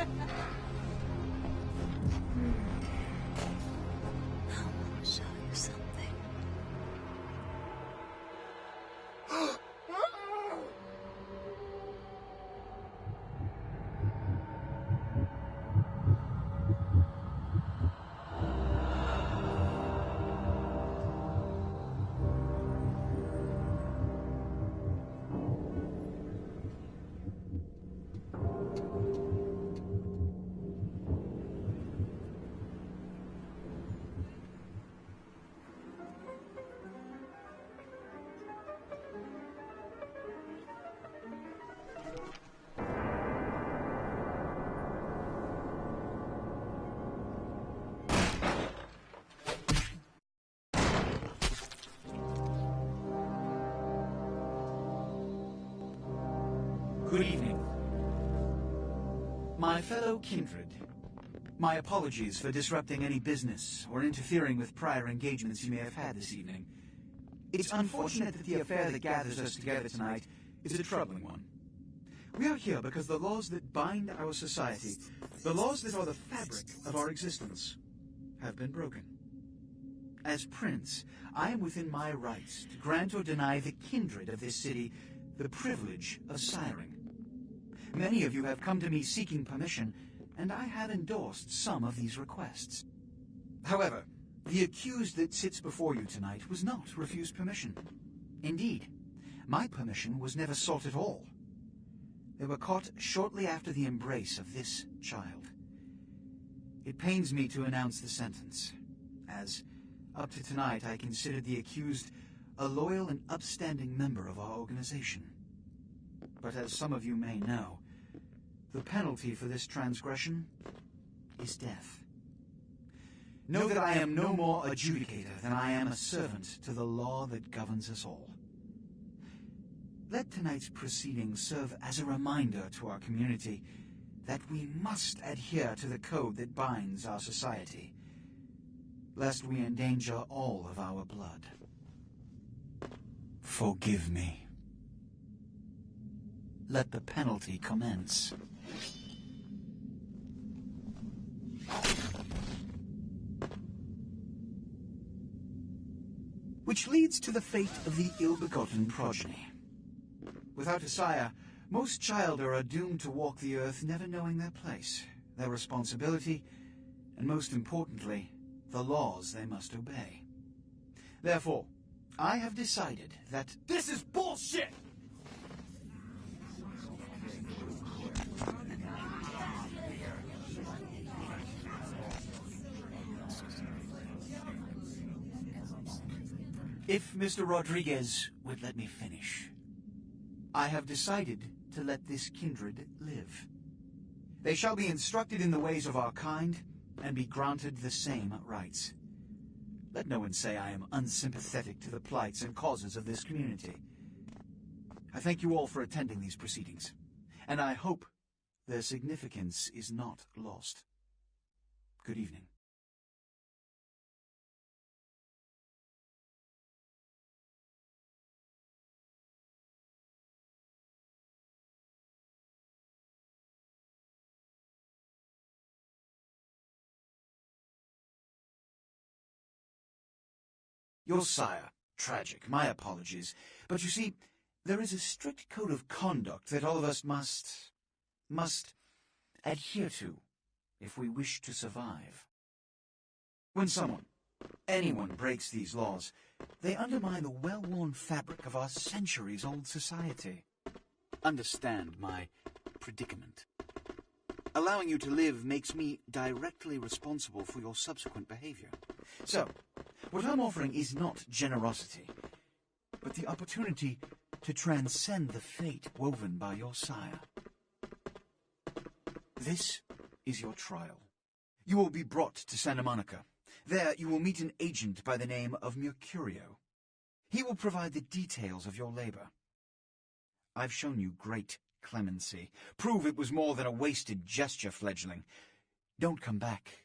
to show you something. Good evening. My fellow kindred, my apologies for disrupting any business or interfering with prior engagements you may have had this evening. It's unfortunate that the affair that gathers us together tonight is a troubling one. We are here because the laws that bind our society, the laws that are the fabric of our existence, have been broken. As Prince, I am within my rights to grant or deny the kindred of this city the privilege of siring. Many of you have come to me seeking permission, and I have endorsed some of these requests. However, the accused that sits before you tonight was not refused permission. Indeed, my permission was never sought at all. They were caught shortly after the embrace of this child. It pains me to announce the sentence, as up to tonight I considered the accused a loyal and upstanding member of our organization. But as some of you may know, the penalty for this transgression is death. Know that I am no more adjudicator than I am a servant to the law that governs us all. Let tonight's proceedings serve as a reminder to our community that we must adhere to the code that binds our society, lest we endanger all of our blood. Forgive me. Let the penalty commence. Which leads to the fate of the ill-begotten progeny. Without a sire, most children are doomed to walk the earth never knowing their place, their responsibility, and most importantly, the laws they must obey. Therefore, I have decided that This is bullshit! if Mr. Rodriguez would let me finish, I have decided to let this kindred live. They shall be instructed in the ways of our kind and be granted the same rights. Let no one say I am unsympathetic to the plights and causes of this community. I thank you all for attending these proceedings, and I hope their significance is not lost. Good evening. Your sire, tragic, my apologies. But you see, there is a strict code of conduct that all of us must adhere to if we wish to survive. When anyone breaks these laws, they undermine the well-worn fabric of our centuries-old society. Understand my predicament. Allowing you to live makes me directly responsible for your subsequent behavior. So, what I'm offering is not generosity, but the opportunity to transcend the fate woven by your sire. This is your trial. You will be brought to Santa Monica. There you will meet an agent by the name of Mercurio. He will provide the details of your labor. I've shown you great clemency. Prove it was more than a wasted gesture, fledgling. Don't come back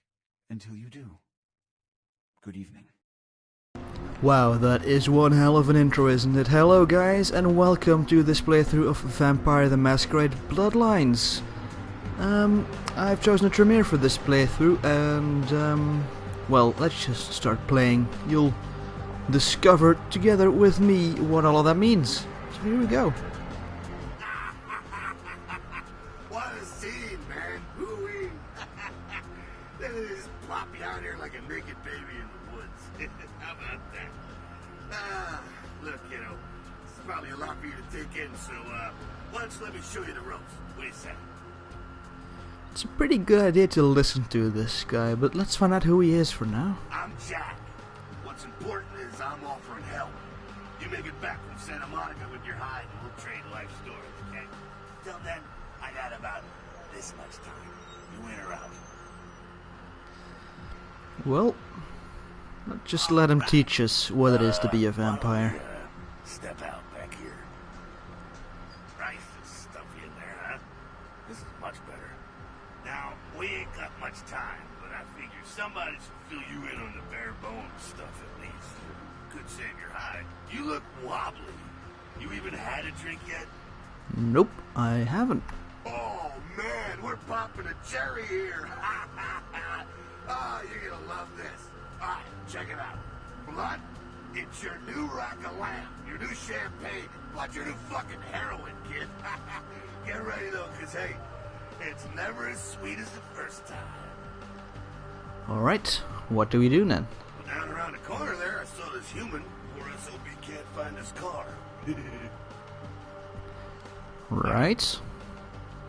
until you do. Good evening. Wow, that is one hell of an intro, isn't it? Hello guys, and welcome to this playthrough of Vampire the Masquerade Bloodlines. I've chosen a Tremere for this playthrough, and, well, let's just start playing. You'll discover together with me what all of that means. So here we go. What a scene, man. Hoo-wee. They just plop you out here like a naked baby in the woods. How about that? Look, you know, it's probably a lot for you to take in, so, why don't you let me show you the ropes? Wait a second. It's a pretty good idea to listen to this guy, but let's find out who he is for now. I'm Jack. What's important is I'm offering help. You make it back from Santa Monica with your hide and we'll trade life stories, okay? Till then, I got about this much time. You in or out? Well, let's just let him teach us what it is to be a vampire. Step out back here. Nice and stuffy in there, huh? This is much better. Now, we ain't got much time, but I figure somebody should fill you in on the bare bones stuff at least. Could save your hide. You look wobbly. You even had a drink yet? Nope, I haven't. Oh, man, we're popping a cherry here. Oh, you're gonna love this. All right, check it out. Blood, it's your new rack of lamb, your new champagne, but your new fucking heroin, kid. Get ready, though, because, hey, it's never as sweet as the first time. Alright, what do we do then? Well, down around the corner there, I saw this human, or SOB can't find his car. Right.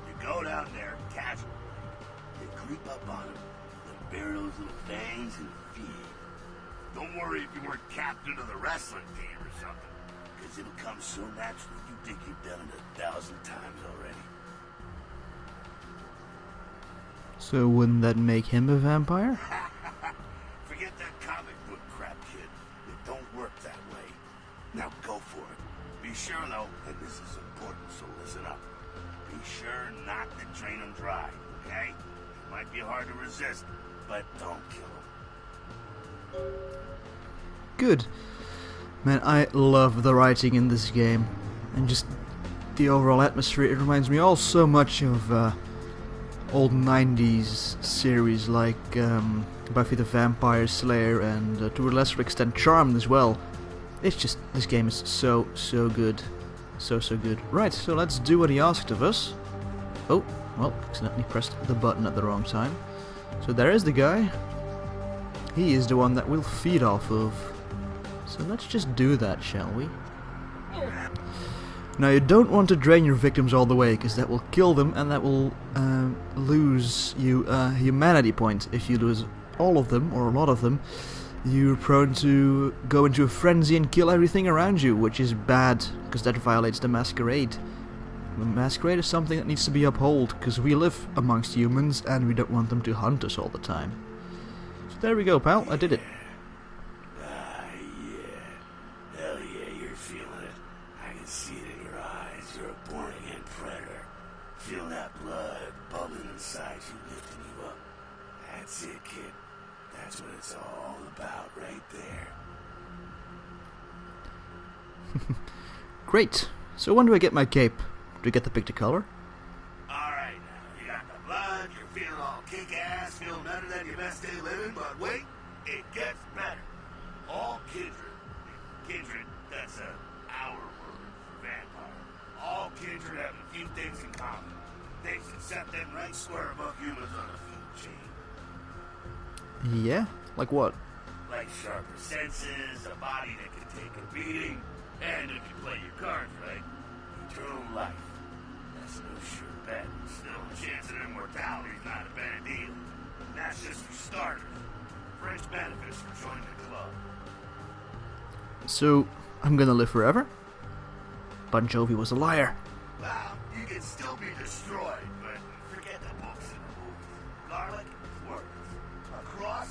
You go down there casually. You creep up on him, then bury those little fangs and feed. Don't worry if you weren't captain of the wrestling team or something, because it'll come so naturally you think you've done it 1,000 times already. So wouldn't that make him a vampire? Forget that comic book crap, kid. It don't work that way. Now go for it. Be sure, though, and this is important, so listen up. Be sure not to drain them dry, okay? It might be hard to resist, but don't kill them. Good. Man, I love the writing in this game. And just the overall atmosphere. It reminds me all so much of old 90s series like Buffy the Vampire Slayer and to a lesser extent Charmed as well. It's just, this game is so good. So good. Right, so let's do what he asked of us. Oh, well, accidentally pressed the button at the wrong time. So there is the guy. He is the one that we'll feed off of. So let's just do that, shall we? Now you don't want to drain your victims all the way, because that will kill them and that will lose you a humanity point. If you lose all of them, or a lot of them, you're prone to go into a frenzy and kill everything around you, which is bad, because that violates the Masquerade. The Masquerade is something that needs to be upheld, because we live amongst humans and we don't want them to hunt us all the time. So there we go, pal, I did it. Feel that blood bubbling inside you, lifting you up. That's it, kid. That's what it's all about right there. Great. So when do I get my cape? Do I get the pick to color? Alright, now you got the blood, you're feeling all kick-ass, feeling better than your best day living, but wait, it gets better. All kindred. Kindred, that's our word for vampire. All kindred have a few things in common. Things that set them right square above humans on the food chain. Yeah? Like what? Like sharper senses, a body that can take a beating, and if you play your cards right, eternal life. That's no sure bet. Still, the chance of immortality is not a bad deal. And that's just for starters. Fringe benefits for joining the club. So, I'm gonna live forever? Bon Jovi was a liar. Well, you can still be destroyed, but forget the books and the movies. Garlic, worthless. A cross,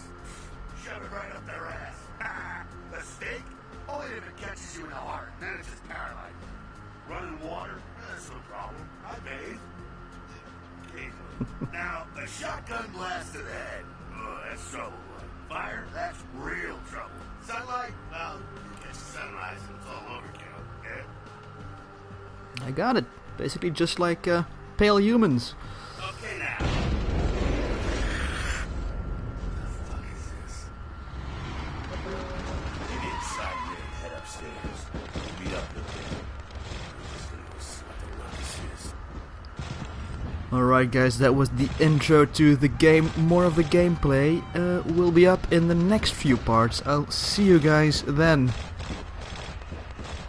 shove it right up their ass. A steak, only if it catches you in the heart, then it's just paralyzed. Running water, that's no problem. I bathe. Occasionally. Now, a shotgun blast to the head, oh, that's trouble. Fire, that's real trouble. Sunlight, well, you catch the sunrise and it's all overkill. Yeah? I got it. Basically just like pale humans. Okay now, Alright guys, that was the intro to the game. More of the gameplay will be up in the next few parts. I'll see you guys then.